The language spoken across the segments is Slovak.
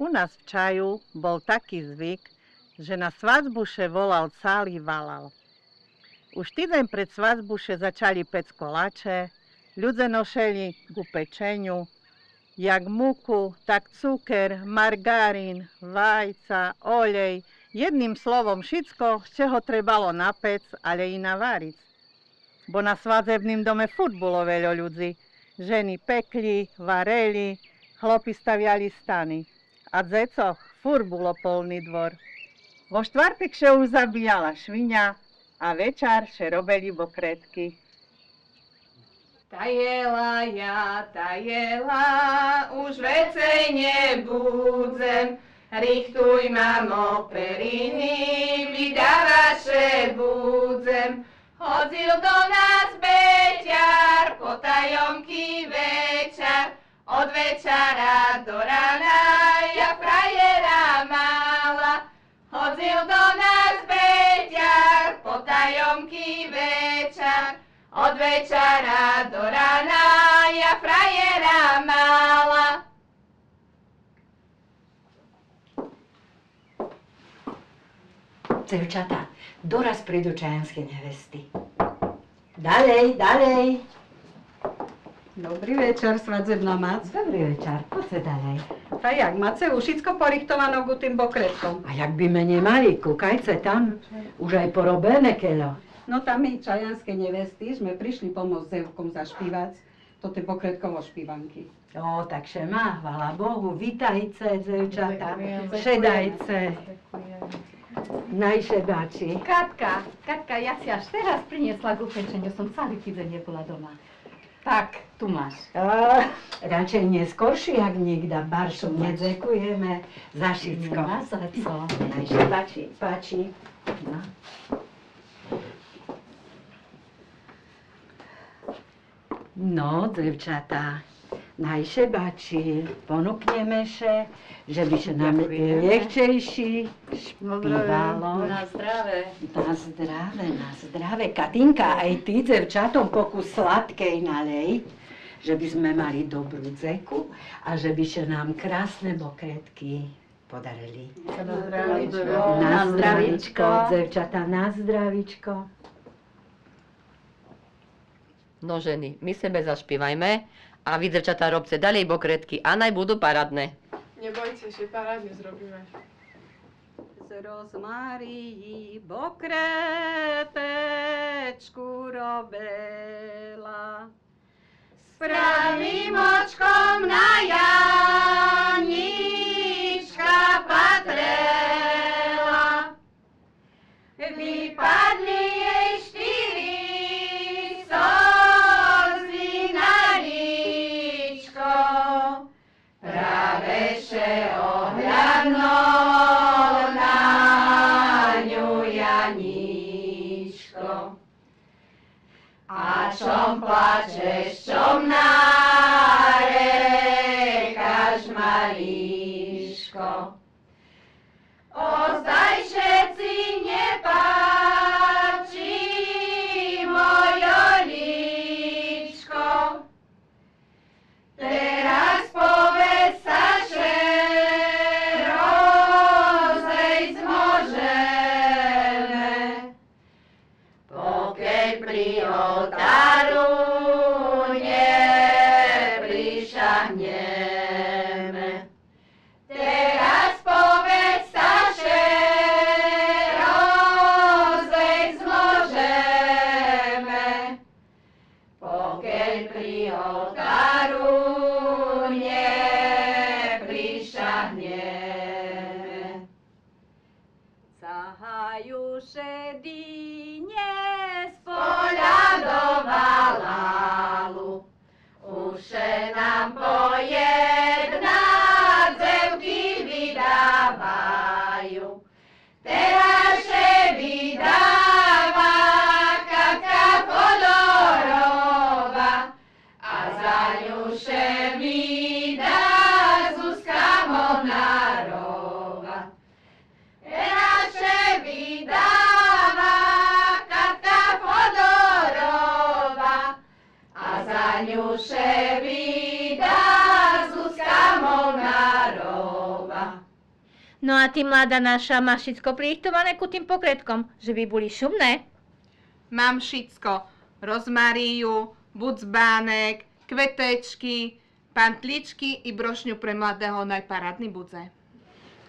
U nás v Čaju bol taký zvyk, že na svadbuše volal celý valal. Už týden pred svadbuše začali pec koláče, ľudia nošeli ku pečeniu, jak muku, tak cuker, margarín, vajca, olej, jedným slovom všetko, z čeho trebalo na pec, ale i navariť. Bo na svadzebným dome furt bolo veľa ľudí. Ženy pekli, vareli, chlopi staviali stany. A dzecoch furt bolo polný dvor. Vo štvrtek še už zabíjala šviňa a večer še robili bokretky. Tajela ja, tajela, už vecej nebudem. Richtuj, mamo, periny, vydavaše budem. Chodil do nás beťar, potajomky večer. Od večera do rana ja frajera mala. Chodil do nás beťar, potajomky večer. Od večera do rana ja frajera mala. Devčatá, doraz prídu čajanské nevesty. Dalej, dalej. Dobrý večer, svadzebná Mac. Dobrý večer, poďte ďalej. A jak, máte už všetko porichtované ku tým bokretkom? A jak by me nemali, kúkajte tam, už aj porobené keľo. No tam my, čajanské nevesty, sme prišli pomôcť devkom zašpívať to tie bokretkovo špívanky. O, takže má, chvala Bohu, vítajte, devčatá, šedajte. Najšebáči. Katka, ja si až teraz priniesla k upečeniu, som celý týždeň nebola doma. Tak, tu máš. Radšej neskorší, jak nikda, baršu nedzekujeme za všetko. Nemá za co. Najšebáči, páči. No. No, devčatá, najšebáči, ponúkneme še, že by še nám liehčejší špívalo. Na zdravé. Na zdravé. Katinka, aj ty, devčatom, pokus sladkej nalej, že by sme mali dobrú dzeku a že by še nám krásne bokretky podarili. Na zdravíčko, devčatá, na zdravíčko. No ženy, my sebe zašpívajme a vy, devčatá, robte ďalej bokretky a naj budú parádne. Nebojte, že parádne zrobíme. Z rozmárií bokretečku robila. S pravým očkom na Janička patrela. Vypadli jej 4 slzy na líčko. Práve še ohľadnol na ňu Janíčko. A čom plačeš, čom narekaš, Maríško? Ozdaj všetci nepáči mojo líčko. Teraz povedz sa, že rozejsť môžeme, pokiaľ pri oltáru neprišahneme. Teraz povedz sa, že rozejsť môžeme, pokiaľ pri oltáru neprišahneme. Zahajú šedine Spoľadovala uše nám pojedná, dzevky vydávajú. Teraz še vydáva Katka Fodorová a za ňu še vydá Zuzka Monárová. Teraz še vydáva Katka Fodorová a za ňu še vydá Zuzka Monárová. No a ty, mladá naša, máš všetko prichtované ku tým pokredkom, že by boli šumné? Mám všetko. Rozmaríju, budzbánek, kvetečky, pantličky i brošňu pre mladého najparádny budze.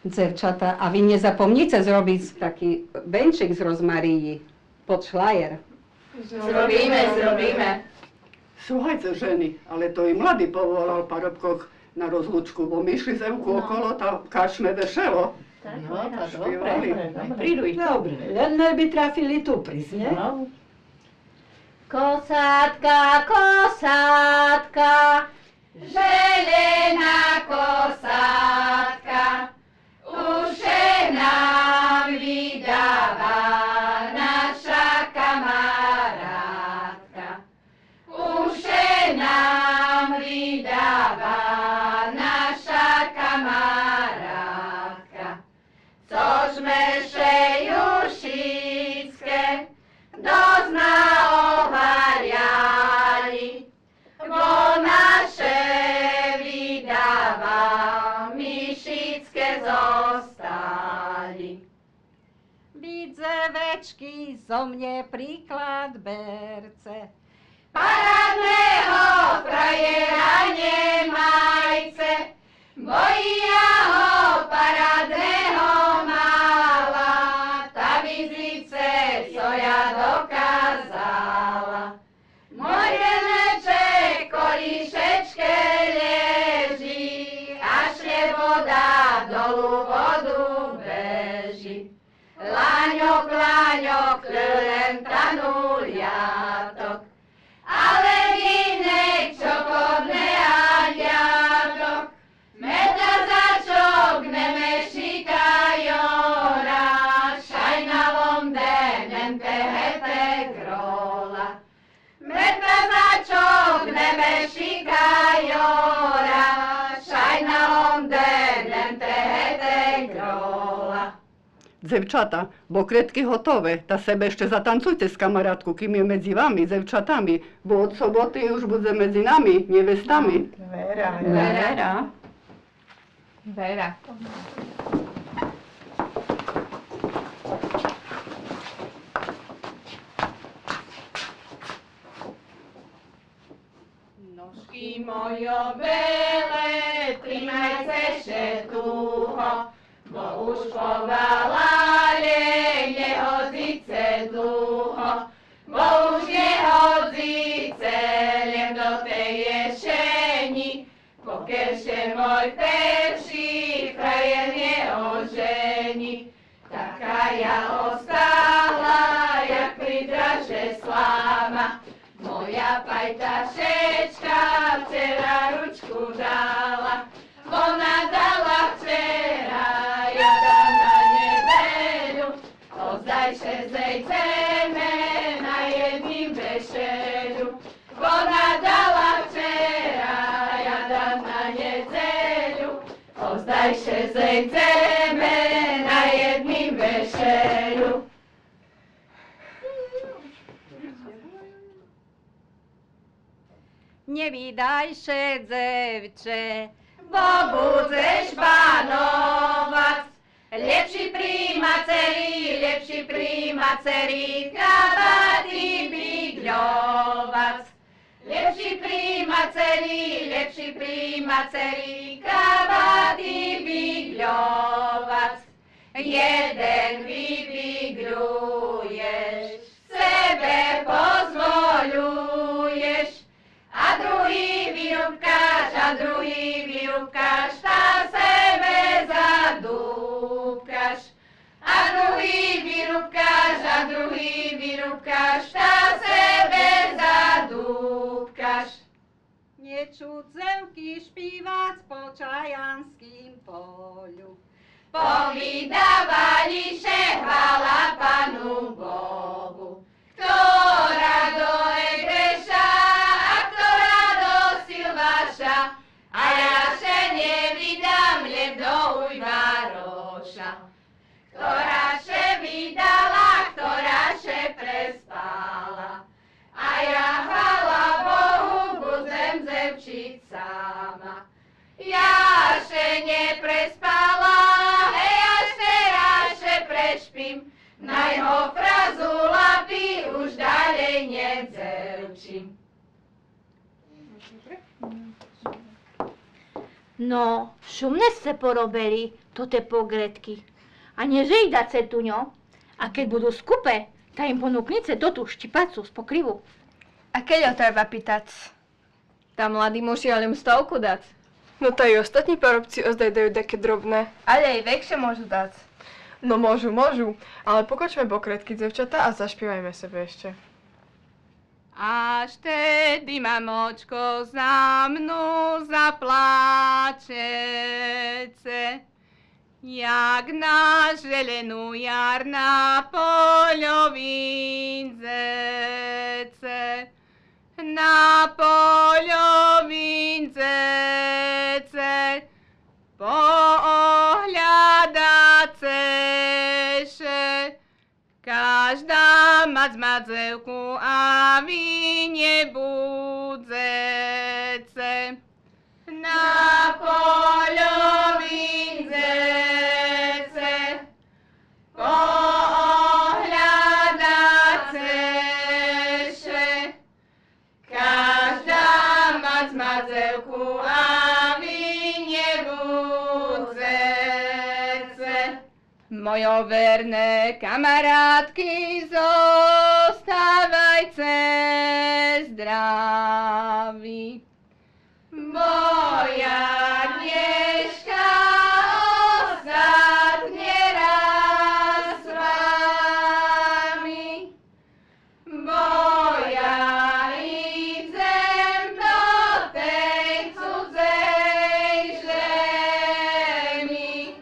Dzevčata, a vy nezapomnite zrobiť taký benček z rozmaríji pod šlajer. Zrobíme. Słuchajcie, ženy, ale to i mladý povolal parobkoch na rozlučku, bo my šli zemku okolo, tam kašme vešelo. No, to Špívali. Prídu ich. Dobre, len by trafili tu prísť, ne? No. Kosátka, kosátka, Zelená kosátka, uše nám vydáva naša kamarátka. Uše nám vydáva naša kamarátka. Což mešejú všetké, dozna ováriali, bo naše vydáva, my všetké zostali. Bidzevečky, zo mne príklad berce. Parádneho frajera nemajce, boja ho parádneho mála, tá vizice, co ja dokázala. Môj reneček kolíšečke leží, až je voda dolu vodu beží. Láňok, len tanul jatok, ale vinek čokodne aniatok. Meda začok nemešikajora, šajnavom denem tehete grola. Meda začok nemešikajora, šajnavom denem tehete grola. Dzevčata, bokretky hotové, ta sebe ešte zatancujte s kamarátku, kým je medzi vami, dzevčatami, bo od soboty už bude medzi nami, nevestami. Vera. Nožky mojo bele, trimajce šetuho, bo už povalale nehodzice dlho, bo už nehodzice len do tej ješeni, pokiaľ še môj perší frajer neožení. Taká ja ostala, jak pri draže sláma, moja pajtašečka včera ručku dala, ona dala včera, ja dám na nedeľu, ozdajše zejdzeme na jedným vešeľu. Ona dala včera, ja dám na nedeľu, ozdajše zejdzeme na jedným vešeľu. Nevydajše, dzevče, Bo budeš panovať, lepší príjmaceri, kabáty bygľovať. Lepší príjmaceri, kabáty bygľovať. Jeden vybygľuješ, sebe pozvoľuješ, a druhý vyrúbkaš, tá sebe zadúbkaš. A druhý vyrúbkaš, tá sebe zadúbkaš. nečuť zemky špívať po čajanským polu. Povydávali še chvála Panu Bohu, ktorá do Egreša a ktorá do Silvaša, a ja še nevydám len do Ujvaroša. Ktorá še vydala, ktorá še prespala, a ja chvála Bohu budem zemčiť sama. Ja še neprespala, hej, už ďalej nedzevčím. No, šumne ste porobili tote pogretky. A nie, že ich dáte tu ňo. A keď budú skupe, tak im ponúknice tú štipacu z pokrivu. A keď ho treba pýtať? Tá mladý muž ale im stovku dať. No to i ostatní parobci ozdaj dajú také drobné. Ale aj väčšie môžu dať. No môžu, ale pokočme pokretky, devčatá, a zašpívajme sebe ešte. Až tedy, mamočko, za mnou zaplačece, jak na želenú jar na poľovinzece, na poľovinzece, pohľadaceše, každá mať zmadzevku a vy nebudzece. Na poľovinzece, pohľadaceše, každá mať zmadzevku a vy nebudzece. Mojo verné kamarátky, zostávajte zdraví. Moja dneška ostatne raz s vami. Moja idem do tej cudzej žemi.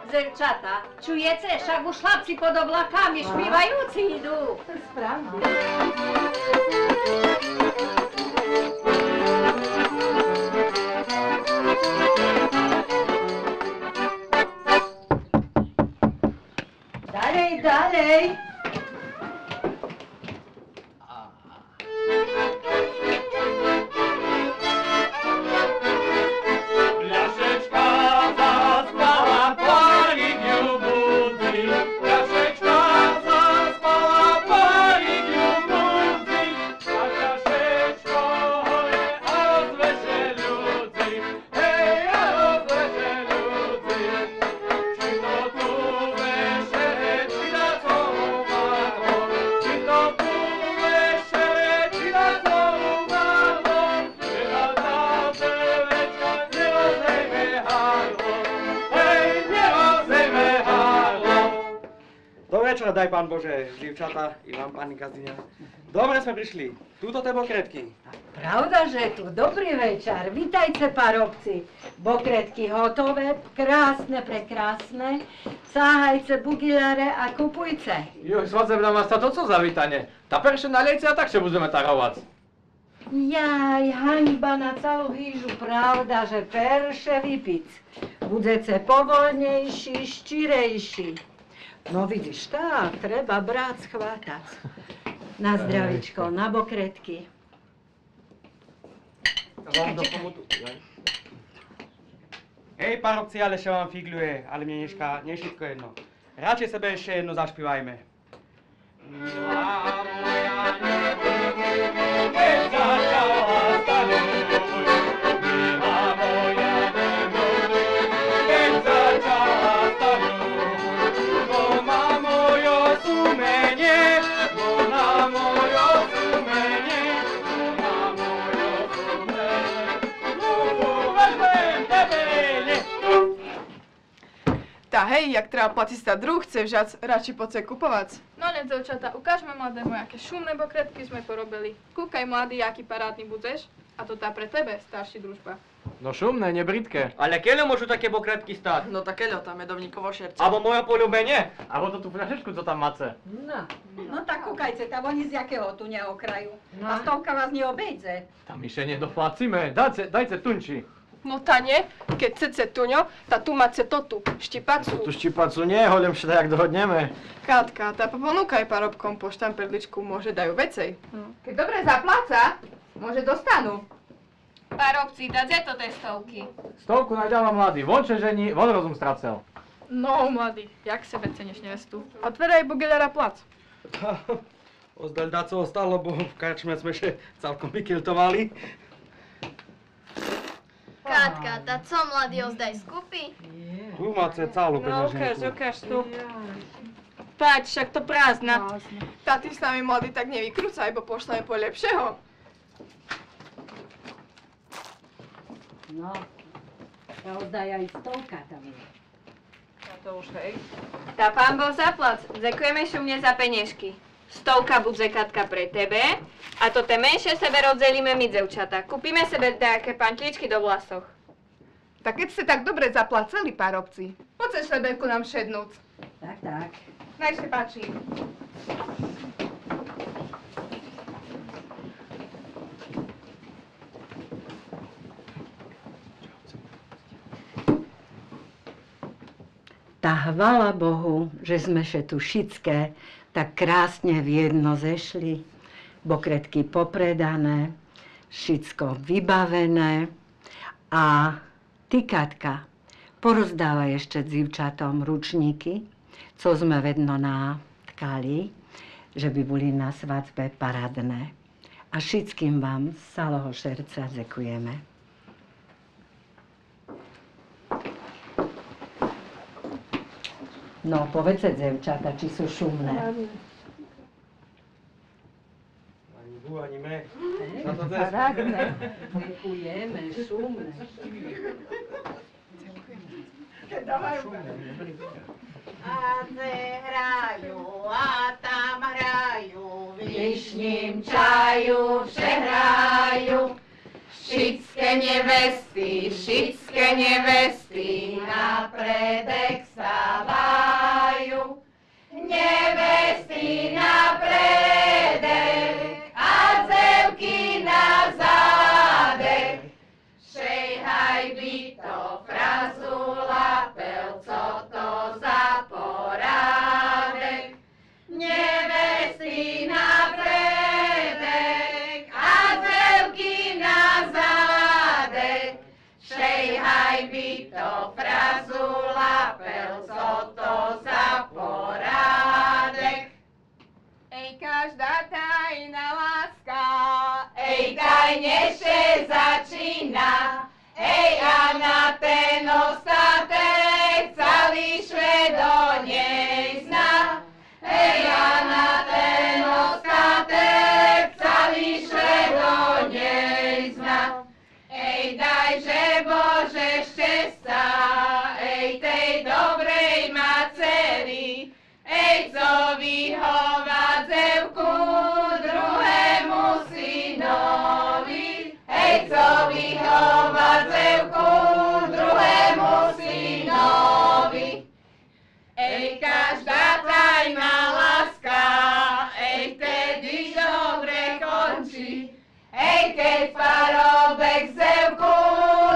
Zevčata, čujete? Však už chlapci pod oblakami špívajúci idú. Správno. Dalej. Daj pán Bože, divčata, i vám, pani Kazdiňa. Dobre sme prišli. Túto te bokretky. Pravda, že tu. Dobrý večer. Vítajte, parobci. Bokretky hotové, krásne, prekrásne. Sáhajte bugilare a kupujte. Joj, svadzebná masta, to co za vítanie? Ta perše nalejte a tak še budeme tarovať. Jaj, haňba na celú hýžu. Pravda, že perše vypiť. Budete povoľnejší, ščirejší. No vidíš, tak, treba brát schvátať. Na zdravičko, na bokretky. Hej, parobci, ale še vám figľuje, ale mne dneška nie všetko jedno. Radšej sebe ešte jedno zašpívajme. Milá moja, Keď začala stanúť, milá moja nebruduj. Keď začala stanúť, to má mojo sumenie, to na mojo sumenie, to na mojo sumenie. Vezmem tebe, nie. Tá hej, jak treba platiť tá druh, chce vžac, radši poď sa kupovať. No ne, devčata, ukážme mladému, aké šumné bokretky sme porobili. Kúkaj, mladý, aký parádny budeš. A to tá pre tebe, starší družba. No šumné, nebritké. Ale keľo môžu také bokretky stať? No tak keľo, tam medovníkovo šerce. Abo moje poľúbenie? Abo to tú fľašečku, co tam máte. No tak kúkajte, tam oni z jakého tu neokrajú. A stovka vás neobejde. Tam myše nedoplácime. Dajte tunči. No tá nie, keď chcete tuňo, tá tu máte to tu, štipacu. Tu štipacu nie, hoľom všetko, jak dohodneme. Katka, tá ponúkaj parobkom po štamperličku, môže dajú vecej. Keď dobre zapláca, môže dostanú. Parobci, dať to tej stovky. Stovku najdáva mladý. Von žení, von rozum stracel. No, mladý, jak sebe ceniš nevestu? Otveraj Bogelera plac. Ozdal dá, co ostalo, bo v karčme sme še celkom vykiltovali. Katka, tá co mladý ozdaj skupy? Tu máte celú No, peňaženku. ukáž tu. Paď, však to prázdna. Tá ty s nami mladý tak nevykrúcaj, bo pošleme po lepšieho. No, tá ozdaj aj stovka tam je. A to už hej. Tá pán bol zaplac, ďakujeme šumne za peniažky. Stovka bude, Katka, pre tebe a to tie menšie sebe rozdelíme my, devčata. Kúpime sebe také pantličky do vlasoch. Tak keď ste tak dobre zaplaceli, parobci, poďte sebe ku nám šednúť. Tak, tak. Nech sa páči. Tá chvála Bohu, že sme še tu všetké tak krásne v jedno zešli. Bokretky popredané, všetko vybavené. A ty, Katka, porozdávaj ešte dzivčatom ručníky, co sme vedno natkali, že by boli na svadbe parádne. A všetkým vám z celého srdca ďakujeme. No, povedzte, dzevčata, či sú šumné. Ani bu, ani me. Za to cez. Parádne. Ďakujeme, šumné. A ze hrajú, a tam hrajú, Vyšním čaju vše hrajú, všetké nevesty na predek stávajú. Nevesty na predek a dzevky na zádek. Šejhaj by to frazula, pel, co to za porádek. Nevesty na predek a dzevky na zádek. Šejhaj by to frazula, pel, co to za porádek. Ej, každá tajná láska, Ej, tajne še začína, ej, a na ten ostatek celý šve do nej zna. Ej, a na ten ostatek celý šve do nej zna. Ej, dajže Bože šťastá, ej, tej dobrej maceri, ej, co vyhová dzevku druhému synovi. Ej, co vyhová dzevku druhému synovi. Ej, každá tajná láska, ej, tedy dobre končí. Ej, keď parobek dzevku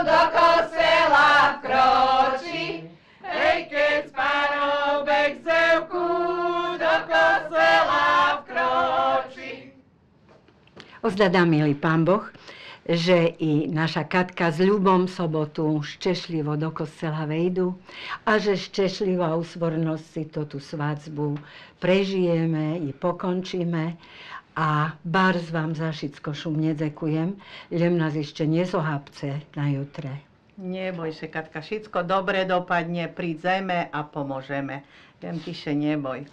do kostela vkročí. Ej, keď parobek dzevku do kostela vkročí. Ozdadá, milý pán Boh, že i naša Katka s ľubom sobotu šťastlivo do kostela vejdu a že šťastlivo a úsvornosť si to tú svadbu prežijeme i pokončíme A bárs vám za všetko šumne ďakujem, lem nás ešte nezohápce na jutre. Neboj sa, Katka, všetko dobre dopadne, prídzeme a pomôžeme. Len ty sa neboj.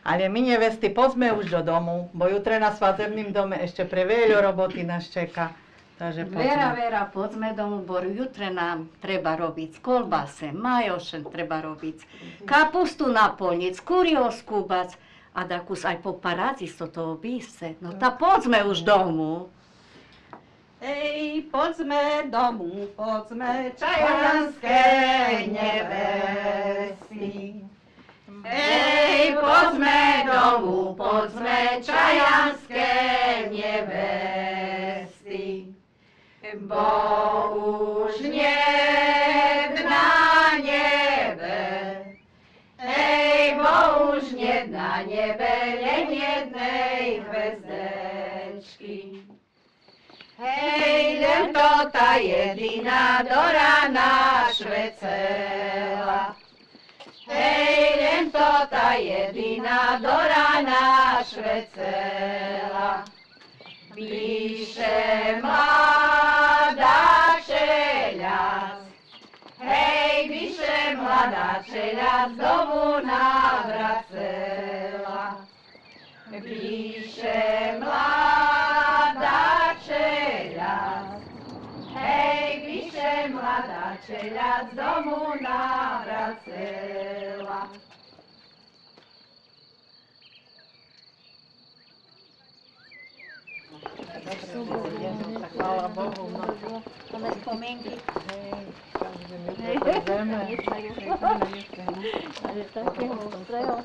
Ale my, nevesty, poďme už do domu, bo jutre na svadebným dome ešte pre veľa roboty nás čeká. Takže poďme. Vera, poďme domu, bo jutre nám treba robiť kolbase, majoše treba robiť, kapustu naplniť, kurio skúbať a dakus aj po paradzi z toho bísce. No tá poďme už domu. Ej, poďme domu, poďme čajanské nevesty. Ej, poďme domu, poďme čajanské nevesty. Bo už jedna nebe, ej, bo už jedna nebe, len jednej hvezdečky. Hej, len to tá jediná do rána švecela. Hej, len to tá jediná do rána švecela. Píše mladá čeľac, hej, píše mladá čeľac, domu navracela. Píše mladá čeľac, hej, píše mladá čeľac, domu navracela. Chvála Bohu. Máme spomienky. Hej, každý mi to zeme. Ale takého ostrého.